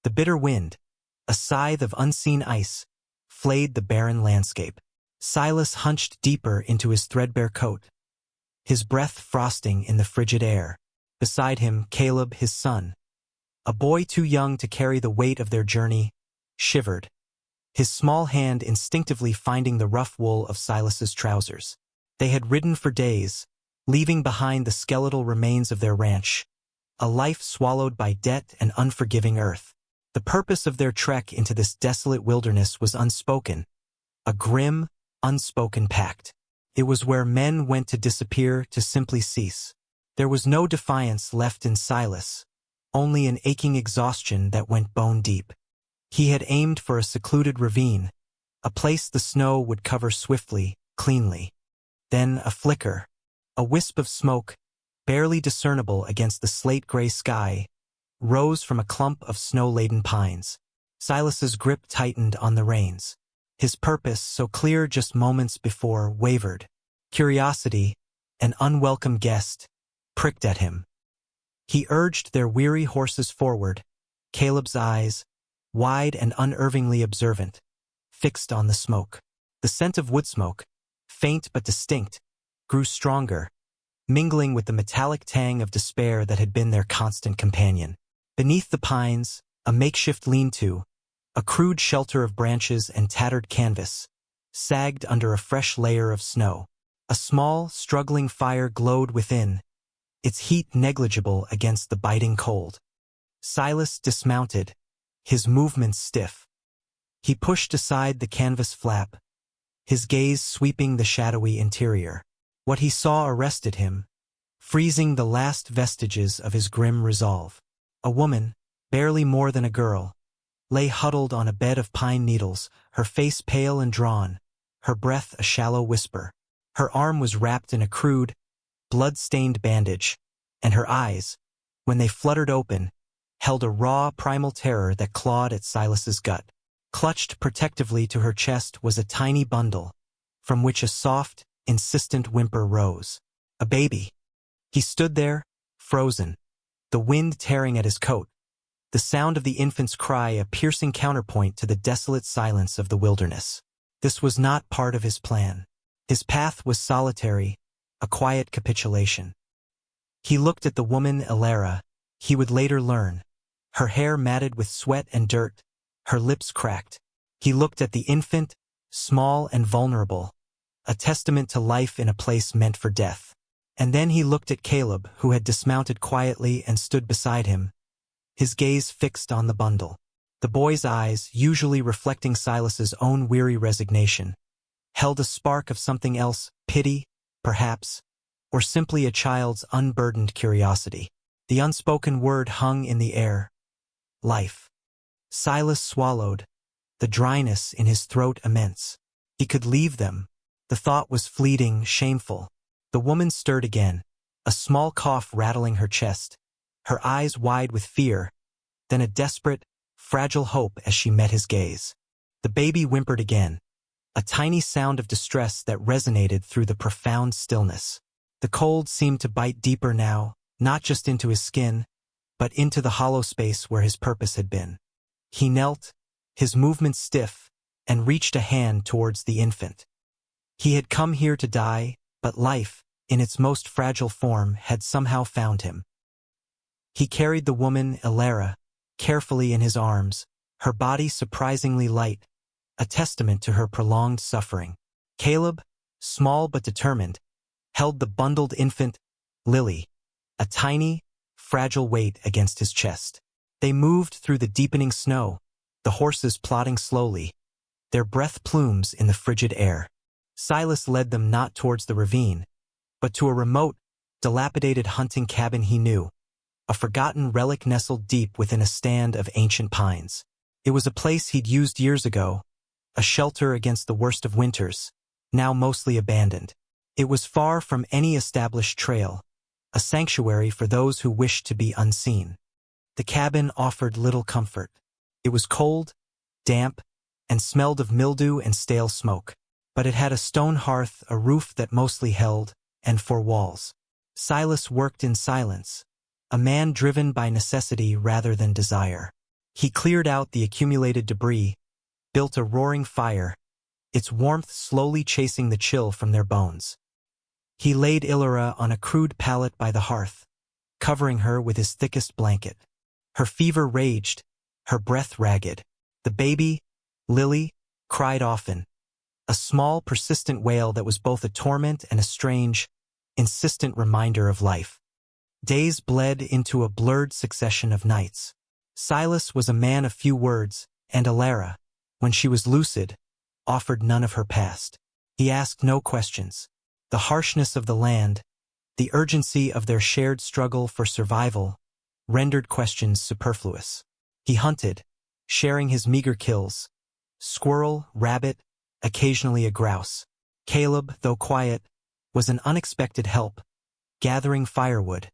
The bitter wind, a scythe of unseen ice, flayed the barren landscape. Silas hunched deeper into his threadbare coat, his breath frosting in the frigid air. Beside him, Caleb, his son, a boy too young to carry the weight of their journey, shivered, his small hand instinctively finding the rough wool of Silas's trousers. They had ridden for days, leaving behind the skeletal remains of their ranch, a life swallowed by debt and unforgiving earth. The purpose of their trek into this desolate wilderness was unspoken, a grim, unspoken pact. It was where men went to disappear, to simply cease. There was no defiance left in Silas, only an aching exhaustion that went bone deep. He had aimed for a secluded ravine, a place the snow would cover swiftly, cleanly. Then a flicker, a wisp of smoke, barely discernible against the slate-gray sky, rose from a clump of snow-laden pines. Silas's grip tightened on the reins. His purpose, so clear just moments before, wavered. Curiosity, an unwelcome guest, pricked at him. He urged their weary horses forward, Caleb's eyes, wide and unervingly observant, fixed on the smoke. The scent of wood smoke, faint but distinct, grew stronger, mingling with the metallic tang of despair that had been their constant companion. Beneath the pines, a makeshift lean-to, a crude shelter of branches and tattered canvas, sagged under a fresh layer of snow. A small, struggling fire glowed within, its heat negligible against the biting cold. Silas dismounted, his movements stiff. He pushed aside the canvas flap, his gaze sweeping the shadowy interior. What he saw arrested him, freezing the last vestiges of his grim resolve. A woman, barely more than a girl, lay huddled on a bed of pine needles, her face pale and drawn, her breath a shallow whisper. Her arm was wrapped in a crude, blood-stained bandage, and her eyes, when they fluttered open, held a raw, primal terror that clawed at Silas's gut. Clutched protectively to her chest was a tiny bundle, from which a soft, insistent whimper rose. A baby. He stood there, frozen, the wind tearing at his coat, the sound of the infant's cry a piercing counterpoint to the desolate silence of the wilderness. This was not part of his plan. His path was solitary, a quiet capitulation. He looked at the woman Elara, he would later learn, her hair matted with sweat and dirt, her lips cracked. He looked at the infant, small and vulnerable, a testament to life in a place meant for death. And then he looked at Caleb, who had dismounted quietly and stood beside him, his gaze fixed on the bundle. The boy's eyes, usually reflecting Silas's own weary resignation, held a spark of something else, pity, perhaps, or simply a child's unburdened curiosity. The unspoken word hung in the air. Life. Silas swallowed, the dryness in his throat immense. He could leave them. The thought was fleeting, shameful. The woman stirred again, a small cough rattling her chest, her eyes wide with fear, then a desperate, fragile hope as she met his gaze. The baby whimpered again, a tiny sound of distress that resonated through the profound stillness. The cold seemed to bite deeper now, not just into his skin, but into the hollow space where his purpose had been. He knelt, his movements stiff, and reached a hand towards the infant. He had come here to die, but life, in its most fragile form, had somehow found him. He carried the woman, Elara, carefully in his arms, her body surprisingly light, a testament to her prolonged suffering. Caleb, small but determined, held the bundled infant, Lily, a tiny, fragile weight against his chest. They moved through the deepening snow, the horses plodding slowly, their breath plumes in the frigid air. Silas led them not towards the ravine, but to a remote, dilapidated hunting cabin he knew, a forgotten relic nestled deep within a stand of ancient pines. It was a place he'd used years ago, a shelter against the worst of winters, now mostly abandoned. It was far from any established trail, a sanctuary for those who wished to be unseen. The cabin offered little comfort. It was cold, damp, and smelled of mildew and stale smoke. But it had a stone hearth, a roof that mostly held, and four walls. Silas worked in silence, a man driven by necessity rather than desire. He cleared out the accumulated debris, built a roaring fire, its warmth slowly chasing the chill from their bones. He laid Illyra on a crude pallet by the hearth, covering her with his thickest blanket. Her fever raged, her breath ragged. The baby, Lily, cried often, a small, persistent wail that was both a torment and a strange, insistent reminder of life. Days bled into a blurred succession of nights. Silas was a man of few words, and Illyra, when she was lucid, offered none of her past. He asked no questions. The harshness of the land, the urgency of their shared struggle for survival, rendered questions superfluous. He hunted, sharing his meager kills, squirrel, rabbit, occasionally a grouse. Caleb, though quiet, was an unexpected help, gathering firewood,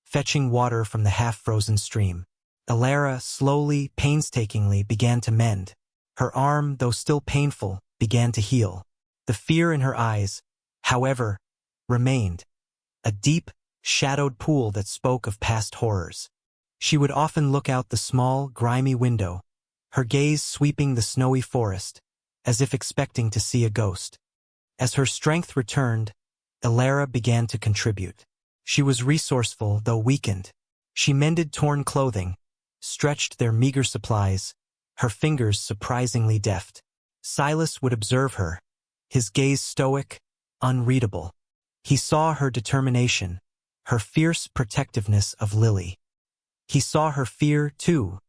fetching water from the half-frozen stream. Illyra slowly, painstakingly began to mend. Her arm, though still painful, began to heal. The fear in her eyes, however, remained, a deep, shadowed pool that spoke of past horrors. She would often look out the small, grimy window, her gaze sweeping the snowy forest, as if expecting to see a ghost. As her strength returned, Illyra began to contribute. She was resourceful, though weakened. She mended torn clothing, stretched their meager supplies, her fingers surprisingly deft. Silas would observe her, his gaze stoic, unreadable. He saw her determination, her fierce protectiveness of Lily. He saw her fear, too,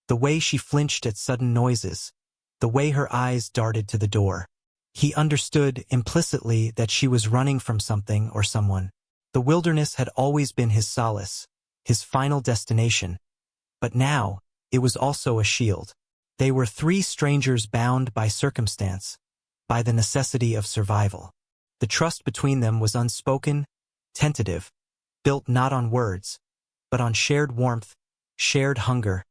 the way she flinched at sudden noises, the way her eyes darted to the door. He understood implicitly that she was running from something or someone. The wilderness had always been his solace, his final destination, but now it was also a shield. They were three strangers bound by circumstance, by the necessity of survival. The trust between them was unspoken, tentative, built not on words, but on shared warmth, shared hunger,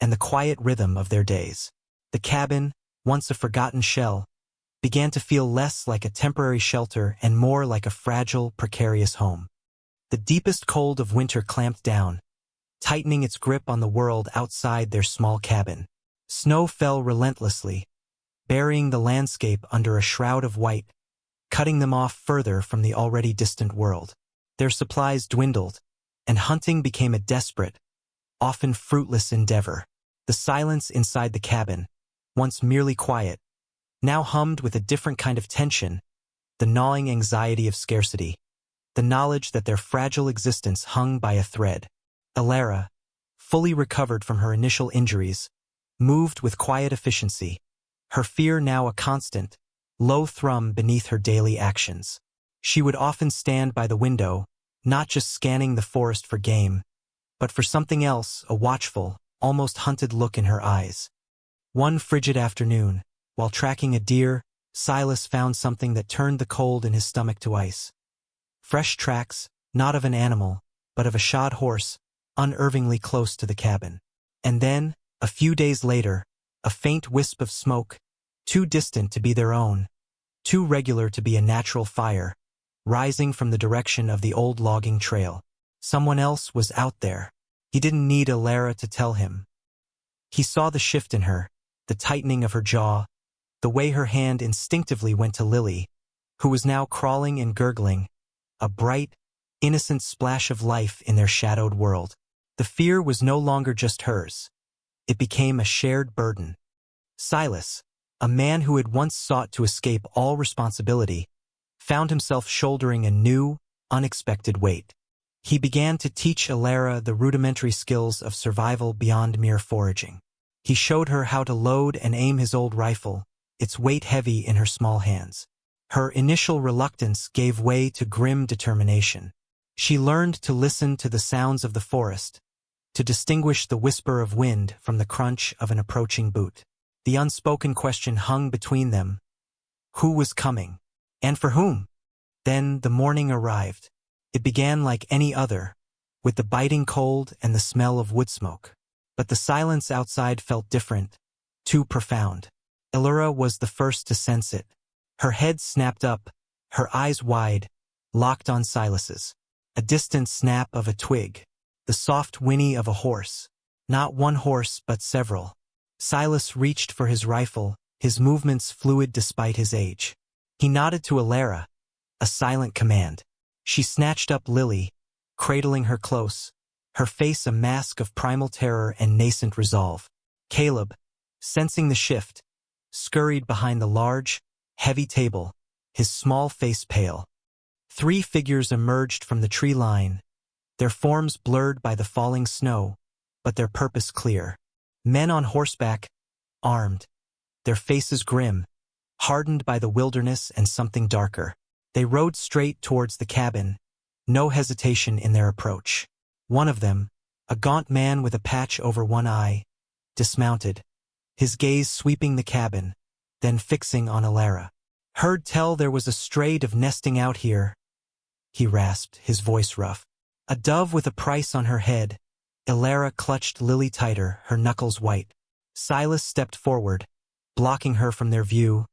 and the quiet rhythm of their days. The cabin, once a forgotten shell, began to feel less like a temporary shelter and more like a fragile, precarious home. The deepest cold of winter clamped down, tightening its grip on the world outside their small cabin. Snow fell relentlessly, burying the landscape under a shroud of white, cutting them off further from the already distant world. Their supplies dwindled, and hunting became a desperate, often fruitless endeavor. The silence inside the cabin, once merely quiet, now hummed with a different kind of tension, the gnawing anxiety of scarcity, the knowledge that their fragile existence hung by a thread. Illyra, fully recovered from her initial injuries, moved with quiet efficiency, her fear now a constant, low thrum beneath her daily actions. She would often stand by the window, not just scanning the forest for game, but for something else, a watchful, almost hunted look in her eyes. One frigid afternoon, while tracking a deer, Silas found something that turned the cold in his stomach to ice. Fresh tracks, not of an animal, but of a shod horse, unervingly close to the cabin. And then, a few days later, a faint wisp of smoke, too distant to be their own, too regular to be a natural fire, rising from the direction of the old logging trail. Someone else was out there. He didn't need Illyra to tell him. He saw the shift in her, the tightening of her jaw, the way her hand instinctively went to Lily, who was now crawling and gurgling, a bright, innocent splash of life in their shadowed world. The fear was no longer just hers. It became a shared burden. Silas, a man who had once sought to escape all responsibility, found himself shouldering a new, unexpected weight. He began to teach Illyra the rudimentary skills of survival beyond mere foraging. He showed her how to load and aim his old rifle, its weight heavy in her small hands. Her initial reluctance gave way to grim determination. She learned to listen to the sounds of the forest, to distinguish the whisper of wind from the crunch of an approaching boot. The unspoken question hung between them. Who was coming? And for whom? Then the morning arrived. It began like any other, with the biting cold and the smell of wood smoke. But the silence outside felt different, too profound. Illyra was the first to sense it. Her head snapped up, her eyes wide, locked on Silas's. A distant snap of a twig, the soft whinny of a horse, Not one horse, but several. Silas reached for his rifle, his movements fluid despite his age. He nodded to Alara, a silent command. She snatched up Lily, cradling her close, her face a mask of primal terror and nascent resolve. Caleb, sensing the shift, scurried behind the large, heavy table, his small face pale. 3 figures emerged from the tree line, their forms blurred by the falling snow, but their purpose clear. Men on horseback, armed, their faces grim, hardened by the wilderness and something darker. They rode straight towards the cabin, no hesitation in their approach. One of them, a gaunt man with a patch over one eye, dismounted, his gaze sweeping the cabin, then fixing on Alara. "Heard tell there was a stray of nesting out here," he rasped, his voice rough. A dove with a price on her head. Alara clutched Lily tighter, her knuckles white. Silas stepped forward, blocking her from their view,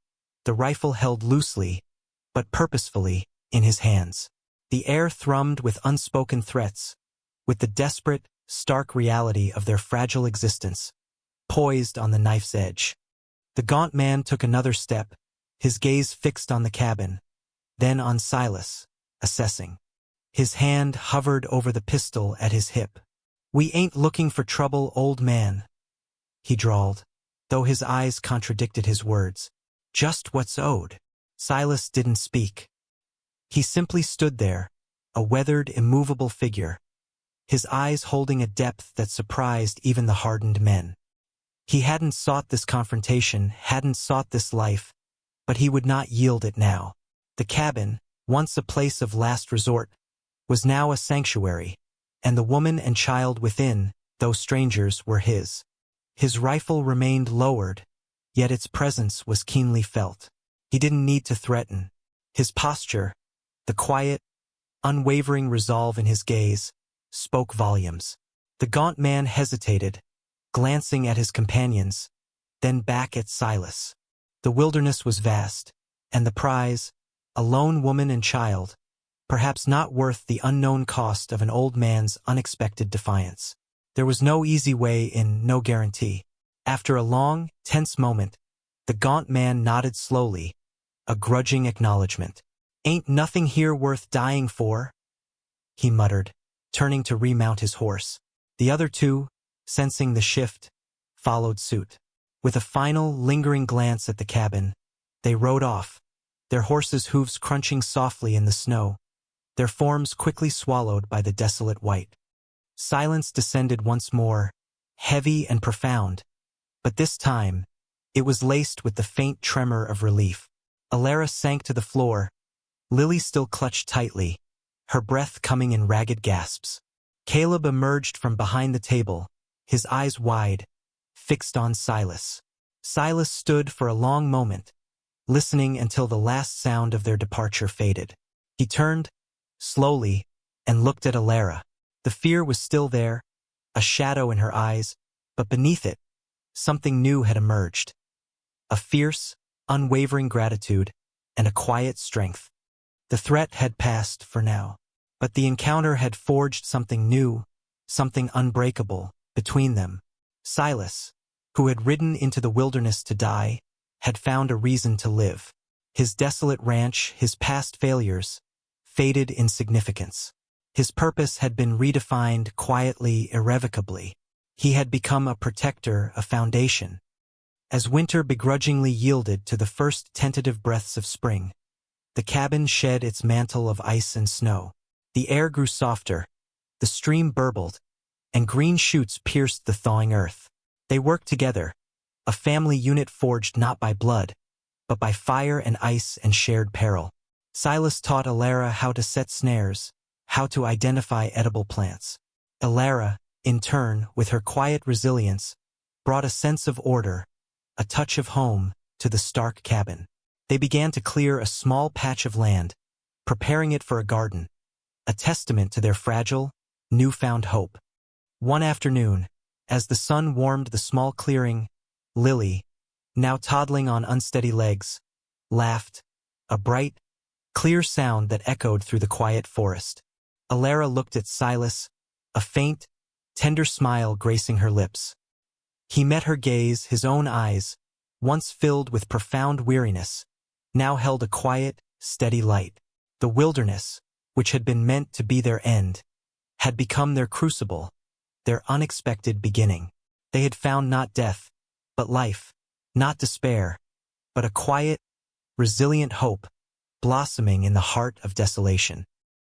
the rifle held loosely, but purposefully, in his hands. The air thrummed with unspoken threats, with the desperate, stark reality of their fragile existence, poised on the knife's edge. The gaunt man took another step, his gaze fixed on the cabin, then on Silas, assessing. His hand hovered over the pistol at his hip. "We ain't looking for trouble, old man," he drawled, though his eyes contradicted his words. "Just what's owed." Silas didn't speak. He simply stood there, a weathered, immovable figure, his eyes holding a depth that surprised even the hardened men. He hadn't sought this confrontation, hadn't sought this life, but he would not yield it now. The cabin, once a place of last resort, was now a sanctuary, and the woman and child within, though strangers, were his. His rifle remained lowered, yet its presence was keenly felt. He didn't need to threaten. His posture, the quiet, unwavering resolve in his gaze, spoke volumes. The gaunt man hesitated, glancing at his companions, then back at Silas. The wilderness was vast, and the prize, a lone woman and child, perhaps not worth the unknown cost of an old man's unexpected defiance. There was no easy way in, no guarantee. After a long, tense moment, the gaunt man nodded slowly, a grudging acknowledgement. "Ain't nothing here worth dying for," he muttered, turning to remount his horse. The other two, sensing the shift, followed suit. With a final, lingering glance at the cabin, they rode off, their horses' hooves crunching softly in the snow, their forms quickly swallowed by the desolate white. Silence descended once more, heavy and profound, but this time, it was laced with the faint tremor of relief. Alara sank to the floor, Lily still clutched tightly, her breath coming in ragged gasps. Caleb emerged from behind the table, his eyes wide, fixed on Silas. Silas stood for a long moment, listening until the last sound of their departure faded. He turned, slowly, and looked at Alara. The fear was still there, a shadow in her eyes, but beneath it, something new had emerged. A fierce, unwavering gratitude, and a quiet strength. The threat had passed for now, but the encounter had forged something new, something unbreakable, between them. Silas, who had ridden into the wilderness to die, had found a reason to live. His desolate ranch, his past failures, faded in significance. His purpose had been redefined quietly, irrevocably. He had become a protector, a foundation. As winter begrudgingly yielded to the first tentative breaths of spring, the cabin shed its mantle of ice and snow. The air grew softer, the stream burbled, and green shoots pierced the thawing earth. They worked together, a family unit forged not by blood, but by fire and ice and shared peril. Silas taught Alara how to set snares, how to identify edible plants. Alara, in turn, with her quiet resilience, brought a sense of order, a touch of home, to the stark cabin. They began to clear a small patch of land, preparing it for a garden, a testament to their fragile, newfound hope. One afternoon, as the sun warmed the small clearing, Lily, now toddling on unsteady legs, laughed, a bright, clear sound that echoed through the quiet forest. Alara looked at Silas, a faint, tender smile gracing her lips. He met her gaze, his own eyes, once filled with profound weariness, now held a quiet, steady light. The wilderness, which had been meant to be their end, had become their crucible, their unexpected beginning. They had found not death, but life, not despair, but a quiet, resilient hope, blossoming in the heart of desolation.